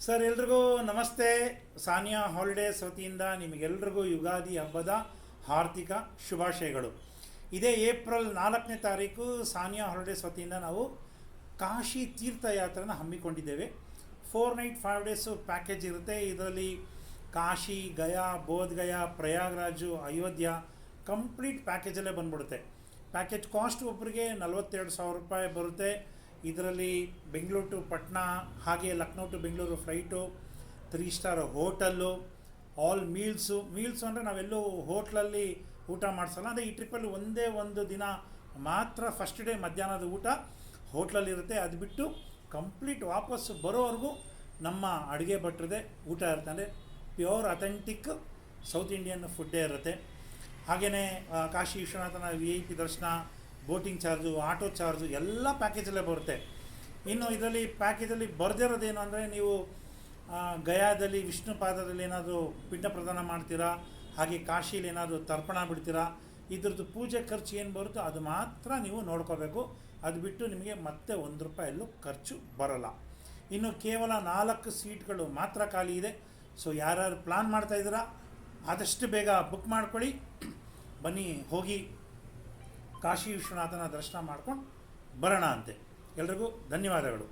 Sir ಎಲ್ರಿಗೂ ನಮಸ್ತೆ. Sania holidays ವತಿಯಿಂದ ನಿಮಗೆಲ್ರಿಗೂ ಯುಗಾದಿ ಹಬ್ಬದ ಹಾರ್ದಿಕ ಶುಭಾಶಯಗಳು. ಇದೇ ಏಪ್ರಿಲ್ 4ನೇ ತಾರೀಕು ಸಾನಿಯಾ ಹಾಲಿಡೇಸ್ ವತಿಯಿಂದ ನಾವು ಕಾಶಿ ತೀರ್ಥಯಾತ್ರೆನ ಹಮ್ಮಿಕೊಂಡಿದ್ದೇವೆ. 4 ನೈಟ್ 5 ಡೇಸು ಪ್ಯಾಕೇಜ್ ಇರುತ್ತೆ. ಇದರಲ್ಲಿ ಕಾಶಿ, ಗಯಾ, ಬೋಧ್ ಗಯಾ, ಪ್ರಯಾಗ್ರಾಜು, ಅಯೋಧ್ಯ ಕಂಪ್ಲೀಟ್ ಪ್ಯಾಕೇಜಲ್ಲೇ ಬಂದ್ಬಿಡುತ್ತೆ. ಪ್ಯಾಕೇಜ್ ಕಾಸ್ಟ್ ಒಬ್ಬರಿಗೆ 42,000 ರೂಪಾಯಿ ಬರುತ್ತೆ. ಇದರಲ್ಲಿ ಬೆಂಗಳೂರು ಟು ಪಟ್ನಾ, ಹಾಗೆ Lucknow to Bengaluru flight, 3 star hotel, all meals ಅಂದರೆ ನಾವೆಲ್ಲೂ ಹೋಟ್ಲಲ್ಲಿ ಊಟ ಮಾಡಿಸಲ್ಲ. ಅಂದರೆ ಈ ಟ್ರಿಪ್ಪಲ್ಲಿ ಒಂದೇ ಒಂದು ದಿನ ಮಾತ್ರ ಫಸ್ಟ್ ಡೇ ಮಧ್ಯಾಹ್ನದ ಊಟ ಹೋಟ್ಲಲ್ಲಿರುತ್ತೆ. ಅದು ಬಿಟ್ಟು ಕಂಪ್ಲೀಟ್ ವಾಪಸ್ಸು ಬರೋವರೆಗೂ ನಮ್ಮ ಅಡುಗೆ ಭಟ್ರದೇ ಊಟ ಇರುತ್ತೆ. ಅಂದರೆ ಪ್ಯೂರ್ ಅಥೆಂಟಿಕ್ ಸೌತ್ ಇಂಡಿಯನ್ ಫುಡ್ಡೇ ಇರುತ್ತೆ. ಹಾಗೆಯೇ ಕಾಶಿ ವಿಶ್ವನಾಥನ VIP ದರ್ಶನ, ಬೋಟಿಂಗ್ ಚಾರ್ಜು, ಆಟೋ ಚಾರ್ಜು ಎಲ್ಲ ಪ್ಯಾಕೇಜಲ್ಲೇ ಬರುತ್ತೆ. ಇನ್ನು ಇದರಲ್ಲಿ ಪ್ಯಾಕೇಜಲ್ಲಿ ಬರೆದಿರೋದೇನು ಅಂದರೆ, ನೀವು ಗಯಾದಲ್ಲಿ ವಿಷ್ಣು ಪಾದದಲ್ಲಿ ಏನಾದರೂ ಪಿಂಡ ಪ್ರದಾನ ಮಾಡ್ತೀರಾ, ಹಾಗೆ ಕಾಶಿಲಿ ಏನಾದರೂ ತರ್ಪಣ ಬಿಡ್ತೀರಾ, ಇದ್ರದ್ದು ಪೂಜೆ ಖರ್ಚು ಏನು ಬರುತ್ತೋ ಅದು ಮಾತ್ರ ನೀವು ನೋಡ್ಕೋಬೇಕು. ಅದು ಬಿಟ್ಟು ನಿಮಗೆ ಮತ್ತೆ ₹1 ಖರ್ಚು ಬರೋಲ್ಲ. ಇನ್ನು ಕೇವಲ 4 ಸೀಟ್ಗಳು ಮಾತ್ರ ಖಾಲಿ ಇದೆ. ಸೊ ಯಾರ್ಯಾರು ಪ್ಲಾನ್ ಮಾಡ್ತಾಯಿದ್ದೀರಾ ಆದಷ್ಟು ಬೇಗ ಬುಕ್ ಮಾಡ್ಕೊಳ್ಳಿ. ಬನ್ನಿ, ಹೋಗಿ ಕಾಶಿ ವಿಶ್ವನಾಥನ ದರ್ಶನ ಮಾಡ್ಕೊಂಡು ಬರೋಣ ಅಂತೆ. ಎಲ್ರಿಗೂ ಧನ್ಯವಾದಗಳು.